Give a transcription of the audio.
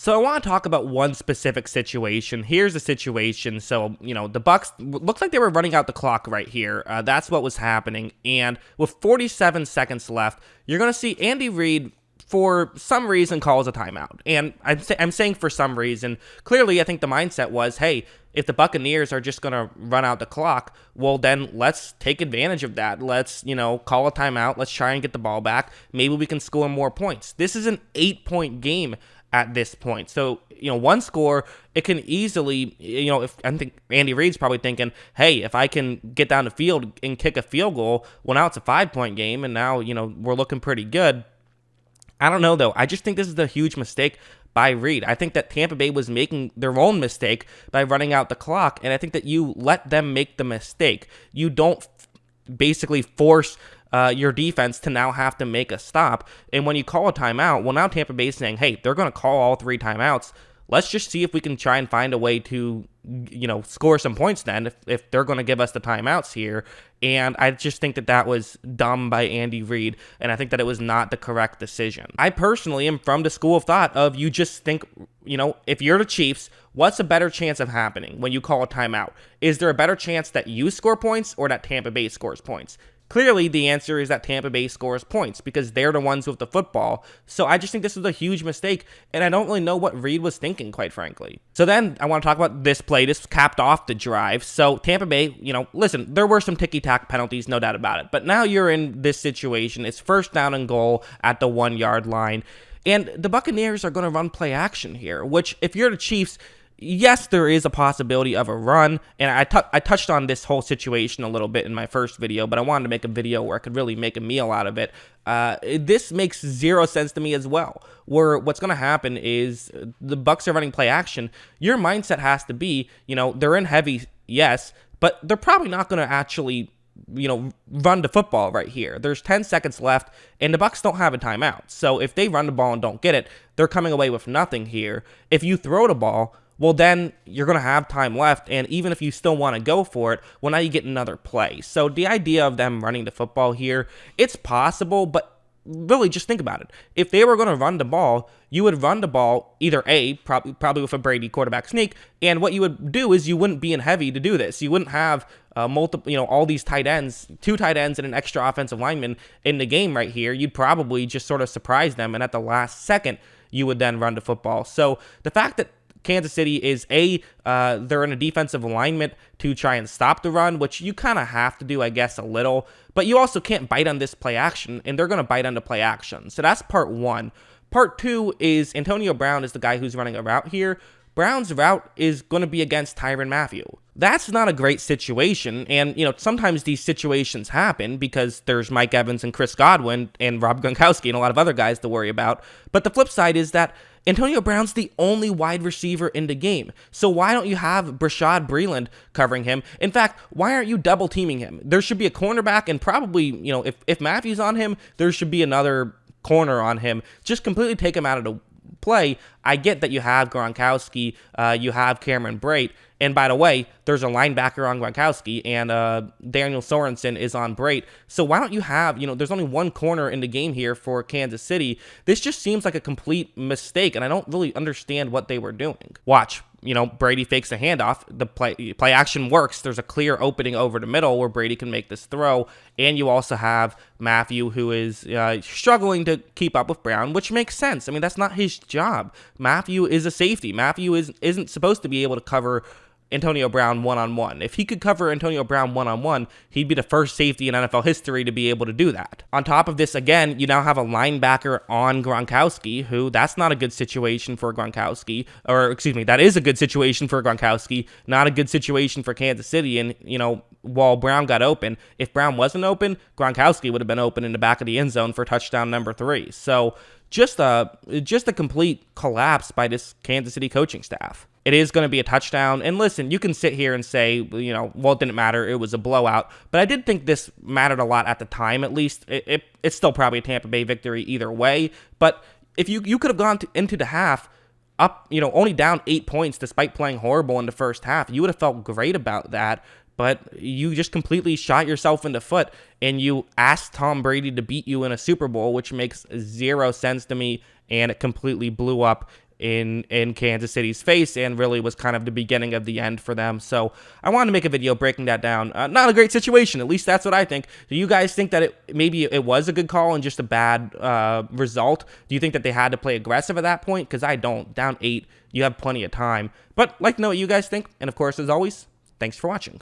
So I want to talk about one specific situation. Here's the situation. So, the Bucs looks like they were running out the clock right here. That's what was happening. And with 47 seconds left, you're going to see Andy Reid, for some reason, calls a timeout. And I'm saying for some reason. Clearly, I think the mindset was, hey, if the Buccaneers are just going to run out the clock, well, then let's take advantage of that. Let's, call a timeout. Let's try and get the ball back. Maybe we can score more points. This is an 8-point game at this point. So, one score, it can easily, if I think Andy Reid's probably thinking, hey, if I can get down the field and kick a field goal, well, now it's a 5-point game, and now, we're looking pretty good. I don't know, though. I just think this is a huge mistake by Reid. I think that Tampa Bay was making their own mistake by running out the clock, and I think that you let them make the mistake. You don't basically force your defense to now have to make a stop. And when you call a timeout, well, now Tampa Bay is saying, hey, they're going to call all 3 timeouts. Let's just see if we can try and find a way to, score some points then if they're going to give us the timeouts here. And I just think that was dumb by Andy Reid, and I think that it was not the correct decision. I personally am from the school of thought of you just think, if you're the Chiefs, what's a better chance of happening when you call a timeout? Is there a better chance that you score points or that Tampa Bay scores points? Clearly, the answer is that Tampa Bay scores points because they're the ones with the football. So I just think this was a huge mistake, and I don't really know what Reid was thinking, quite frankly. So then I want to talk about this play. This capped off the drive. So Tampa Bay, listen, there were some ticky-tack penalties, no doubt about it. But now you're in this situation. It's first down and goal at the 1-yard line. And the Buccaneers are going to run play action here, which if you're the Chiefs, yes, there is a possibility of a run, and I touched on this whole situation a little bit in my first video, but I wanted to make a video where I could really make a meal out of it. This makes zero sense to me as well, where what's going to happen is the Bucs are running play action. Your mindset has to be, they're in heavy, yes, but they're probably not going to actually run the football right here. There's 10 seconds left, and the Bucs don't have a timeout. So if they run the ball and don't get it, they're coming away with nothing here. If you throw the ball, well, then you're going to have time left, and even if you still want to go for it, well, now you get another play. So the idea of them running the football here, it's possible, but really just think about it. If they were going to run the ball, you would run the ball either probably with a Brady quarterback sneak, and what you would do is you wouldn't be in heavy to do this. You wouldn't have all these tight ends, 2 tight ends and an extra offensive lineman in the game right here. You'd probably just sort of surprise them, and at the last second, you would then run the football. So the fact that Kansas City is they're in a defensive alignment to try and stop the run, which you kind of have to do, I guess, a little. But you also can't bite on this play action, and they're going to bite on the play action. So that's part 1. Part 2 is Antonio Brown is the guy who's running a route here. Brown's route is going to be against Tyrann Mathieu. That's not a great situation, and sometimes these situations happen because there's Mike Evans and Chris Godwin and Rob Gronkowski and a lot of other guys to worry about. But the flip side is that Antonio Brown's the only wide receiver in the game. So why don't you have Brashad Breeland covering him? In fact, why aren't you double teaming him? There should be a cornerback, and probably, if Matthew's on him, there should be another corner on him. Just completely take him out of the play. I get that you have Gronkowski, you have Cameron Brate, and by the way, there's a linebacker on Gronkowski, and Daniel Sorensen is on Brate. So why don't you have, there's only one corner in the game here for Kansas City. This just seems like a complete mistake, and I don't really understand what they were doing. Watch. Brady fakes a handoff. The play action works. There's a clear opening over the middle where Brady can make this throw. And you also have Mathieu, who is struggling to keep up with Brown, which makes sense. I mean, that's not his job. Mathieu is a safety. Mathieu isn't supposed to be able to cover Antonio Brown one-on-one. If he could cover Antonio Brown one-on-one, he'd be the first safety in NFL history to be able to do that. On top of this, again, you now have a linebacker on Gronkowski, who that's not a good situation for Gronkowski, or excuse me, that is a good situation for Gronkowski, not a good situation for Kansas City. And, while Brown got open, if Brown wasn't open, Gronkowski would have been open in the back of the end zone for touchdown number 3. So just a complete collapse by this Kansas City coaching staff. It is going to be a touchdown. And listen, you can sit here and say, well, it didn't matter. It was a blowout. But I did think this mattered a lot at the time, at least. It's still probably a Tampa Bay victory either way. But if you could have gone into the half up, only down 8 points despite playing horrible in the first half, you would have felt great about that. But you just completely shot yourself in the foot, and you asked Tom Brady to beat you in a Super Bowl, which makes zero sense to me, and it completely blew up in Kansas City's face, and really was kind of the beginning of the end for them. So I wanted to make a video breaking that down. Not a great situation, at least that's what I think. Do you guys think that maybe it was a good call and just a bad result? Do you think that they had to play aggressive at that point? Because I don't. Down 8, you have plenty of time. But like to know what you guys think, and of course, as always, thanks for watching.